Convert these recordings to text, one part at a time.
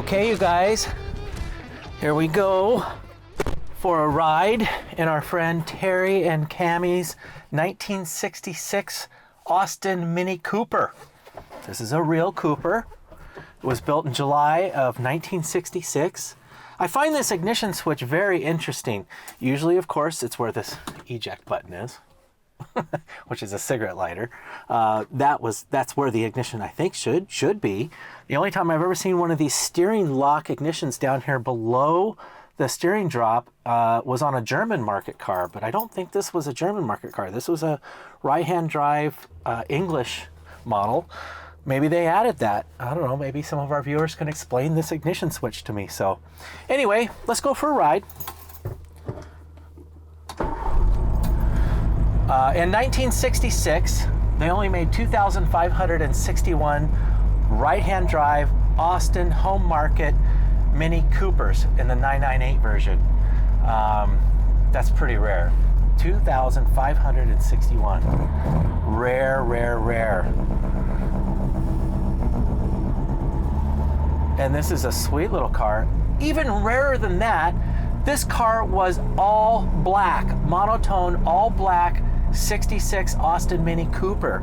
Okay, you guys, here we go for a ride in our friend Terry and Cammie's 1966 Austin Mini Cooper. This is a real Cooper. It was built in July of 1966. I find this ignition switch very interesting. Usually, of course, it's where this eject button is, which is a cigarette lighter. That's where the ignition, I think, should be. The only time I've ever seen one of these steering lock ignitions down here below the steering drop was on a German market car, but I don't think this was a German market car. This was a right-hand drive English model. Maybe they added that. I don't know. Maybe some of our viewers can explain this ignition switch to me. So anyway, let's go for a ride. In 1966, they only made 2,561 right-hand drive Austin home market Mini Coopers in the 998 version. That's pretty rare. 2,561. Rare, rare, rare. And this is a sweet little car. Even rarer than that, this car was all black, monotone, all black, 66 Austin Mini Cooper.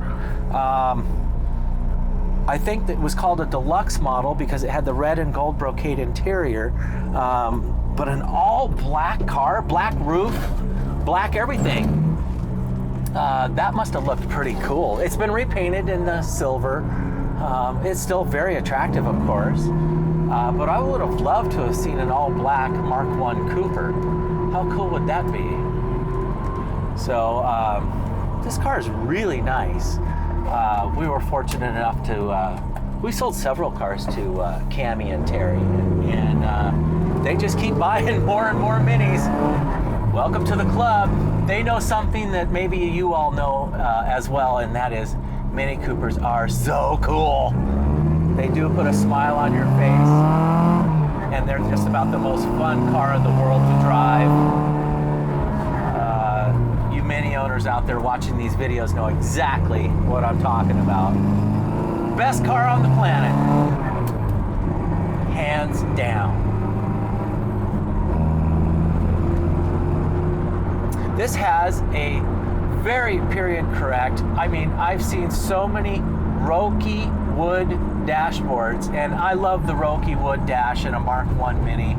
I think that it was called a deluxe model because it had the red and gold brocade interior. But an all black car, black roof, black everything. That must have looked pretty cool. It's been repainted in the silver. It's still very attractive, of course. But I would have loved to have seen an all black Mark I Cooper. How cool would that be? So this car is really nice. We were fortunate enough to, we sold several cars to Cammie and Terry, and they just keep buying more and more minis. Welcome to the club. They know something that maybe you all know as well, and that is Mini Coopers are so cool. They do put a smile on your face, and they're just about the most fun car in the world to drive. You Mini owners out there watching these videos know exactly what I'm talking about. Best car on the planet, hands down. This has a very period correct. I mean, I've seen so many Roki wood dashboards, and I love the Roki wood dash in a Mark I Mini.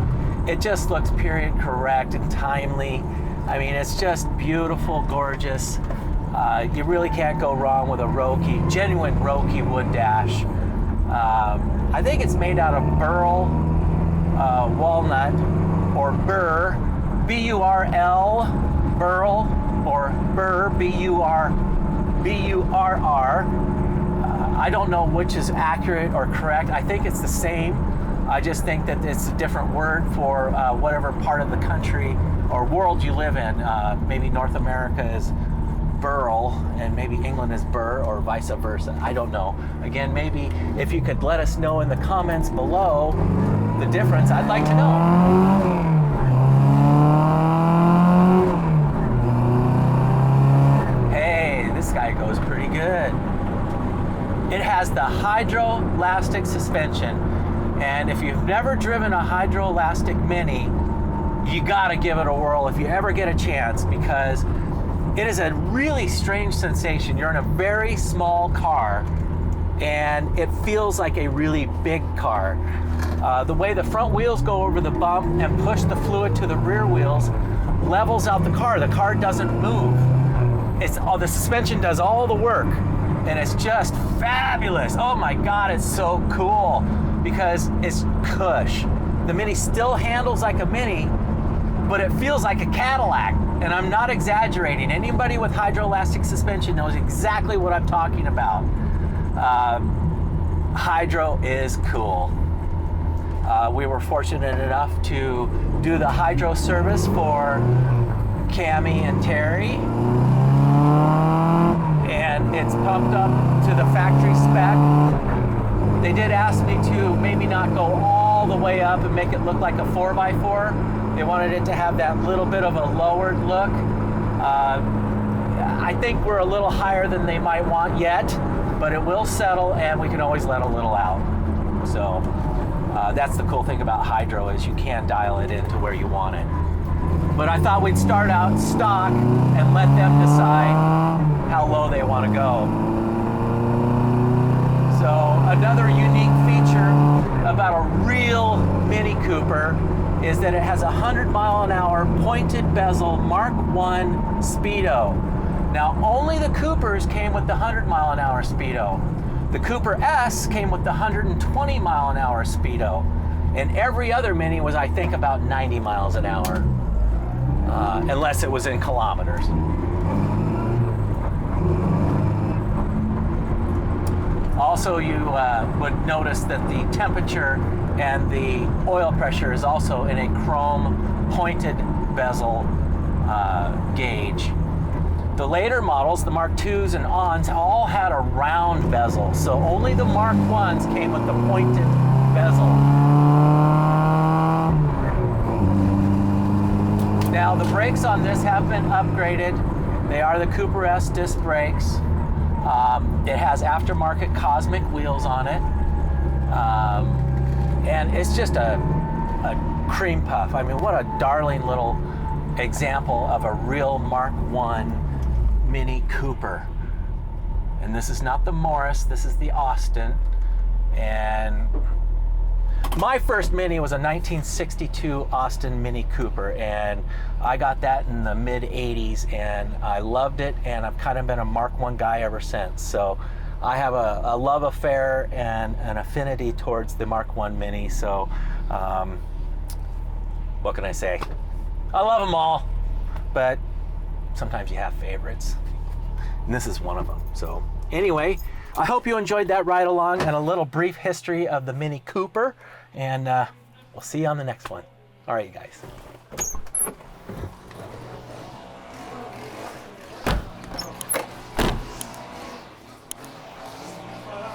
It just looks period correct and timely. I mean, it's just beautiful, gorgeous. You really can't go wrong with a Roki, genuine Roki wood dash. I think it's made out of burl, walnut, or burr, B-U-R-L, burl, or burr, B-U-R-R. I don't know which is accurate or correct. I think it's the same. I just think that it's a different word for whatever part of the country or world you live in. Maybe North America is burl and maybe England is burr, or vice versa. I don't know. Again, maybe if you could let us know in the comments below the difference, I'd like to know. This guy goes pretty good. It has the hydroelastic suspension, and if you've never driven a hydroelastic Mini, you gotta give it a whirl if you ever get a chance, because it is a really strange sensation. You're in a very small car and it feels like a really big car. The way the front wheels go over the bump and push the fluid to the rear wheels levels out the car. The car doesn't move. The suspension does all the work, and it's just fabulous. Oh my God, it's so cool because it's cush. The Mini still handles like a Mini, but it feels like a Cadillac, and I'm not exaggerating. Anybody with hydroelastic suspension knows exactly what I'm talking about. Hydro is cool. We were fortunate enough to do the hydro service for Cammie and Terry. And it's pumped up to the factory spec. They did ask me to maybe not go all the way up and make it look like a 4x4. They wanted it to have that little bit of a lowered look. I think we're a little higher than they might want yet, but it will settle and we can always let a little out. So That's the cool thing about hydro, is you can dial it into where you want it. But I thought we'd start out stock and let them decide how low they want to go. So another unique feature about a real Mini Cooper is that it has a 100-mile-an-hour pointed bezel Mark I Speedo. Now, only the Coopers came with the 100-mile-an-hour Speedo. The Cooper S came with the 120-mile-an-hour Speedo. And every other Mini was, I think, about 90 miles an hour, unless it was in kilometers. Also, you would notice that the temperature and the oil pressure is also in a chrome pointed bezel gauge. The later models, the Mark IIs and Ons, all had a round bezel, so only the Mark Is came with the pointed bezel. Now, the brakes on this have been upgraded. They are the Cooper S disc brakes. It has aftermarket Cosmic wheels on it. And it's just a cream puff. I mean, what a darling little example of a real Mark I Mini Cooper. And this is not the Morris, this is the Austin. And my first Mini was a 1962 Austin Mini Cooper, and I got that in the mid-'80s, and I loved it, and I've kind of been a Mark I guy ever since. So I have a love affair and an affinity towards the Mark I Mini, so what can I say? I love them all, but sometimes you have favorites, and this is one of them. So anyway, I hope you enjoyed that ride along and a little brief history of the Mini Cooper, and we'll see you on the next one. All right, you guys.